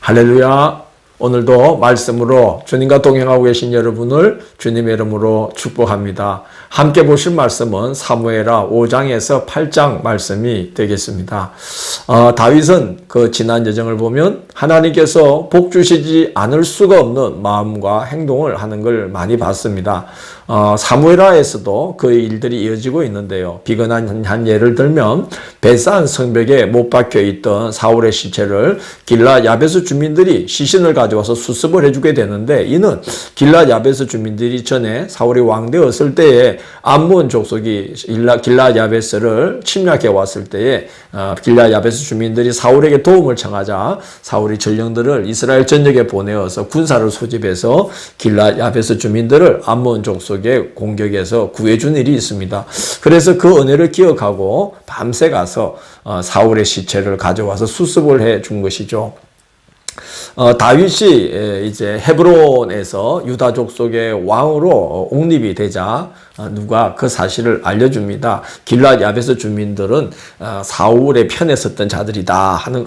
할렐루야. 오늘도 말씀으로 주님과 동행하고 계신 여러분을 주님의 이름으로 축복합니다. 함께 보실 말씀은 사무엘하 5장에서 8장 말씀이 되겠습니다. 다윗은 그 지난 여정을 보면 하나님께서 복 주시지 않을 수가 없는 마음과 행동을 하는 걸 많이 봤습니다. 사무엘하에서도 그 일들이 이어지고 있는데요. 비근한 한 예를 들면 베산 성벽에 못 박혀 있던 사울의 시체를 길라 야베스 주민들이 시신을 가져와서 수습을 해주게 되는데, 이는 길라 야베스 주민들이 전에 사울이 왕되었을 때에 암몬 족속이 길라 야베스를 침략해 왔을 때에 길라 야베스 주민들이 사울에게 도움을 청하자 사울이 전령들을 이스라엘 전역에 보내어서 군사를 소집해서 길라 야베스 주민들을 암몬 족속의 공격에서 구해준 일이 있습니다. 그래서 그 은혜를 기억하고 밤새 가서 사울의 시체를 가져와서 수습을 해 준 것이죠. 다윗이 이제 헤브론에서 유다 족속의 왕으로 옹립이 되자 누가 그 사실을 알려줍니다. 길랏 야베스 주민들은 사울의 편에 섰던 자들이다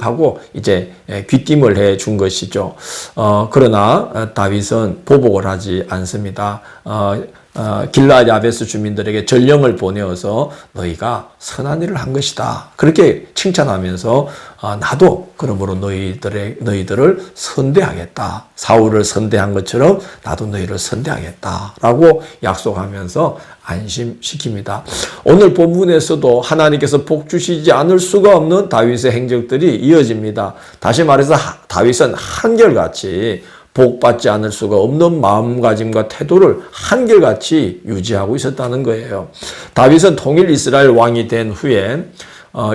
하고 이제 귀띔을 해 준 것이죠. 그러나 다윗은 보복을 하지 않습니다. 길라 야베스 주민들에게 전령을 보내어서 너희가 선한 일을 한 것이다, 그렇게 칭찬하면서 나도 그러므로 너희들을 선대하겠다, 사울을 선대한 것처럼 나도 너희를 선대하겠다 라고 약속하면서 안심시킵니다. 오늘 본문에서도 하나님께서 복 주시지 않을 수가 없는 다윗의 행적들이 이어집니다. 다시 말해서 다윗은 한결같이 복받지 않을 수가 없는 마음가짐과 태도를 한결같이 유지하고 있었다는 거예요. 다윗은 통일 이스라엘 왕이 된 후에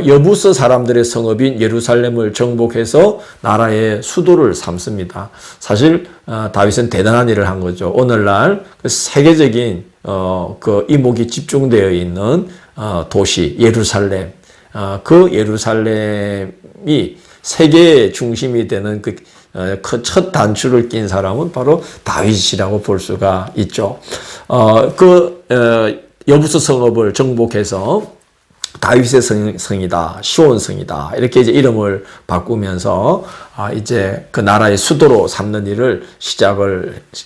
여부스 사람들의 성읍인 예루살렘을 정복해서 나라의 수도를 삼습니다. 사실 다윗은 대단한 일을 한 거죠. 오늘날 세계적인 그 이목이 집중되어 있는 도시 예루살렘, 그 예루살렘이 세계의 중심이 되는 그 첫 단추를 낀 사람은 바로 다윗이라고 볼 수가 있죠. 여부스 성읍을 정복해서 다윗의 성이다, 시온 성이다, 이렇게 이제 이름을 바꾸면서 이제 그 나라의 수도로 삼는 일을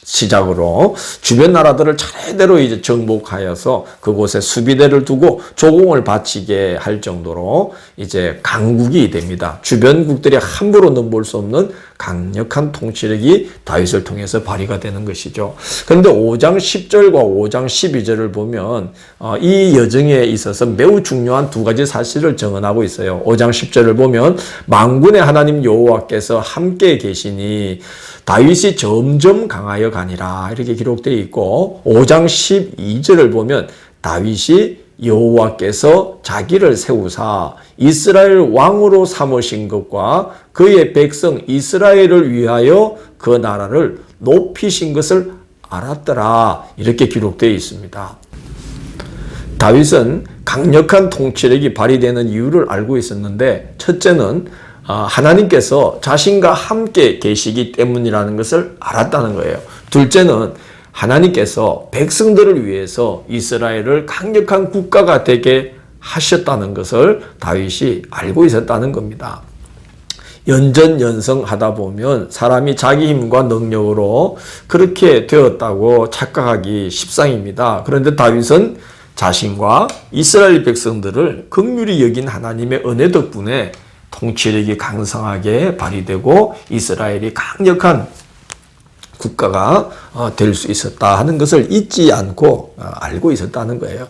시작으로 주변 나라들을 차례대로 이제 정복하여서 그곳에 수비대를 두고 조공을 바치게 할 정도로 이제 강국이 됩니다. 주변국들이 함부로 넘볼 수 없는 강력한 통치력이 다윗을 통해서 발휘가 되는 것이죠. 그런데 5장 10절과 5장 12절을 보면 이 여정에 있어서 매우 중요한 두 가지 사실을 정언하고 있어요. 5장 10절을 보면 만군의 하나님 여호와께서 함께 계시니 다윗이 점점 강하여 가니라, 이렇게 기록되어 있고, 5장 12절을 보면 다윗이 여호와께서 자기를 세우사 이스라엘 왕으로 삼으신 것과 그의 백성 이스라엘을 위하여 그 나라를 높이신 것을 알았더라, 이렇게 기록되어 있습니다. 다윗은 강력한 통치력이 발휘되는 이유를 알고 있었는데, 첫째는 하나님께서 자신과 함께 계시기 때문이라는 것을 알았다는 거예요. 둘째는 하나님께서 백성들을 위해서 이스라엘을 강력한 국가가 되게 하셨다는 것을 다윗이 알고 있었다는 겁니다. 연전연승하다 보면 사람이 자기 힘과 능력으로 그렇게 되었다고 착각하기 십상입니다. 그런데 다윗은 자신과 이스라엘 백성들을 긍휼히 여긴 하나님의 은혜 덕분에 통치력이 강성하게 발휘되고 이스라엘이 강력한 국가가 될 수 있었다 하는 것을 잊지 않고 알고 있었다는 거예요.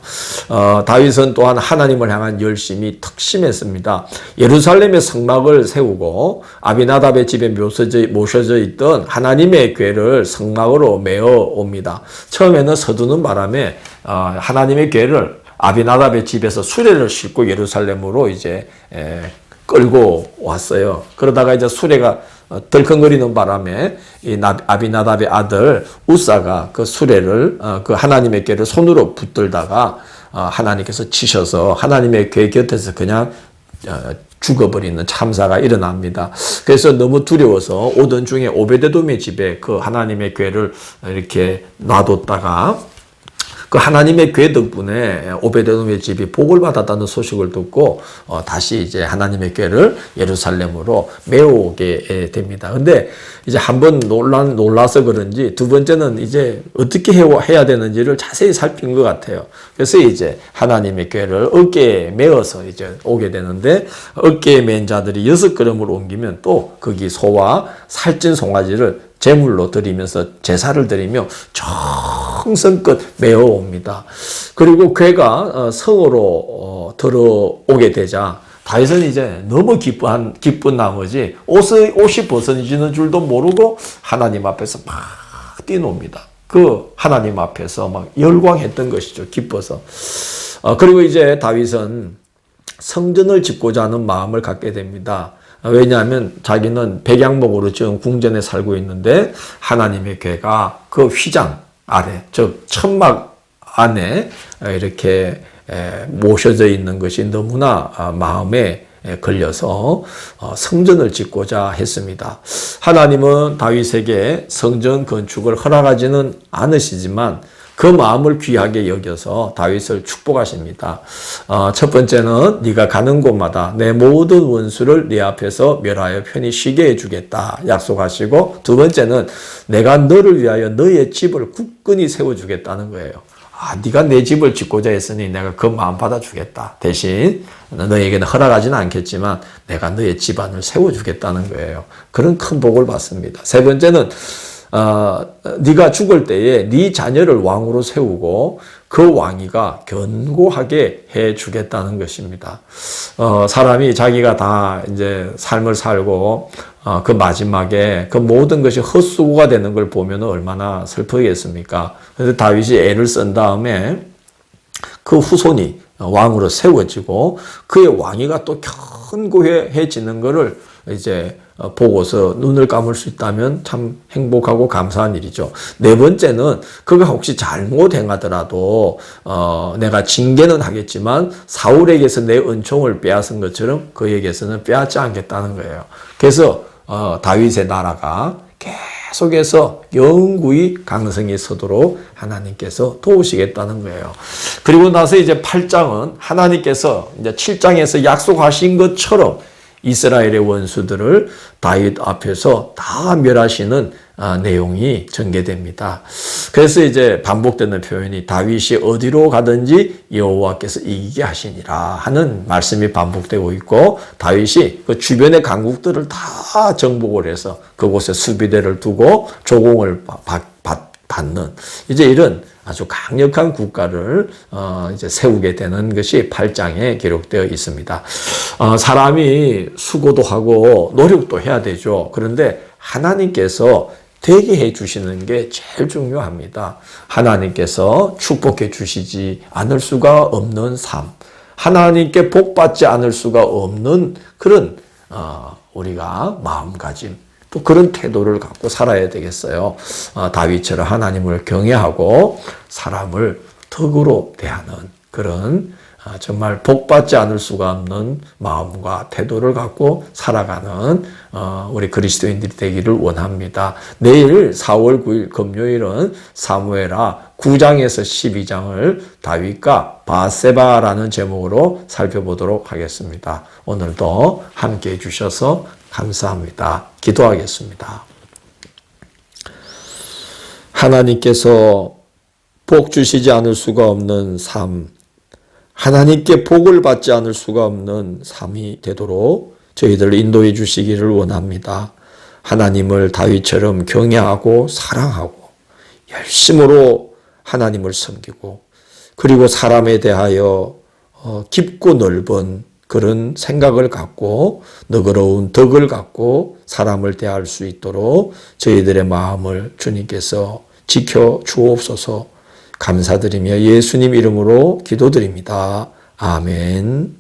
다윗은 또한 하나님을 향한 열심이 특심했습니다. 예루살렘의 성막을 세우고 아비나답의 집에 모셔져 있던 하나님의 궤를 성막으로 메어 옵니다. 처음에는 서두는 바람에 하나님의 궤를 아비나답의 집에서 수레를 싣고 예루살렘으로 이제 끌고 왔어요. 그러다가 이제 수레가 덜컹거리는 바람에 이 아비나답의 아들 우사가 그 수레를 그 하나님의 궤를 손으로 붙들다가 하나님께서 치셔서 하나님의 궤 곁에서 그냥 죽어버리는 참사가 일어납니다. 그래서 너무 두려워서 오던 중에 오베데돔의 집에 그 하나님의 궤를 이렇게 놔뒀다가 그 하나님의 괴 덕분에 오베데돔의 집이 복을 받았다는 소식을 듣고 다시 이제 하나님의 괴를 예루살렘으로 메워오게 됩니다. 근데 이제 한번 놀라서 그런지 두 번째는 이제 어떻게 해야 되는지를 자세히 살핀 것 같아요. 그래서 이제 하나님의 괴를 어깨에 메어서 이제 오게 되는데, 어깨에 맨 자들이 6걸음을 옮기면 또 거기 소와 살찐 송아지를 제물로 드리면서 제사를 드리며 정성껏 메어옵니다. 그리고 괴가 성으로 들어오게 되자 다윗은 이제 너무 기쁜 나머지 옷이 벗어지는 줄도 모르고 하나님 앞에서 막 뛰놉니다. 그 하나님 앞에서 막 열광했던 것이죠. 기뻐서. 그리고 이제 다윗은 성전을 짓고자 하는 마음을 갖게 됩니다. 왜냐하면 자기는 백양목으로 지은 궁전에 살고 있는데 하나님의 괴가 그 휘장 아래, 즉 천막 안에 이렇게 모셔져 있는 것이 너무나 마음에 걸려서 성전을 짓고자 했습니다. 하나님은 다윗에게 성전 건축을 허락하지는 않으시지만 그 마음을 귀하게 여겨서 다윗을 축복하십니다. 첫 번째는 네가 가는 곳마다 내 모든 원수를 네 앞에서 멸하여 편히 쉬게 해주겠다 약속하시고, 두 번째는 내가 너를 위하여 너의 집을 굳건히 세워주겠다는 거예요. 네가 내 집을 짓고자 했으니 내가 그 마음 받아주겠다. 대신 너에게는 허락하지는 않겠지만 내가 너의 집안을 세워주겠다는 거예요. 그런 큰 복을 받습니다. 세 번째는 네가 죽을 때에 네 자녀를 왕으로 세우고 그 왕위가 견고하게 해 주겠다는 것입니다. 사람이 자기가 다 이제 삶을 살고 그 마지막에 그 모든 것이 헛수고가 되는 걸 보면 얼마나 슬프겠습니까? 그래서 다윗이 애를 쓴 다음에 그 후손이 왕으로 세워지고 그의 왕위가 또 견고해지는 것을 이제 보고서 눈을 감을 수 있다면 참 행복하고 감사한 일이죠. 네 번째는 그가 혹시 잘못 행하더라도 내가 징계는 하겠지만 사울에게서 내 은총을 빼앗은 것처럼 그에게서는 빼앗지 않겠다는 거예요. 그래서 다윗의 나라가 계속해서 영구히 강성이 서도록 하나님께서 도우시겠다는 거예요. 그리고 나서 이제 8장은 하나님께서 이제 7장에서 약속하신 것처럼 이스라엘의 원수들을 다윗 앞에서 다 멸하시는 내용이 전개됩니다. 그래서 이제 반복되는 표현이 다윗이 어디로 가든지 여호와께서 이기게 하시니라 하는 말씀이 반복되고 있고, 다윗이 그 주변의 강국들을 다 정복을 해서 그곳에 수비대를 두고 조공을 받는 이제 이런 아주 강력한 국가를 이제 세우게 되는 것이 8장에 기록되어 있습니다. 사람이 수고도 하고 노력도 해야 되죠. 그런데 하나님께서 되게 해 주시는 게 제일 중요합니다. 하나님께서 축복해 주시지 않을 수가 없는 삶, 하나님께 복받지 않을 수가 없는 그런 우리가 마음가짐, 또 그런 태도를 갖고 살아야 되겠어요. 다윗처럼 하나님을 경외하고 사람을 덕으로 대하는 그런 정말 복받지 않을 수가 없는 마음과 태도를 갖고 살아가는 우리 그리스도인들이 되기를 원합니다. 내일 4월 9일 금요일은 사무엘하 9장에서 12장을 다윗과 바세바라는 제목으로 살펴보도록 하겠습니다. 오늘도 함께 해주셔서 감사합니다. 기도하겠습니다. 하나님께서 복 주시지 않을 수가 없는 삶, 하나님께 복을 받지 않을 수가 없는 삶이 되도록 저희들을 인도해 주시기를 원합니다. 하나님을 다윗처럼 경외하고 사랑하고 열심으로 하나님을 섬기고, 그리고 사람에 대하여 깊고 넓은 그런 생각을 갖고 너그러운 덕을 갖고 사람을 대할 수 있도록 저희들의 마음을 주님께서 지켜 주옵소서. 감사드리며 예수님 이름으로 기도드립니다. 아멘.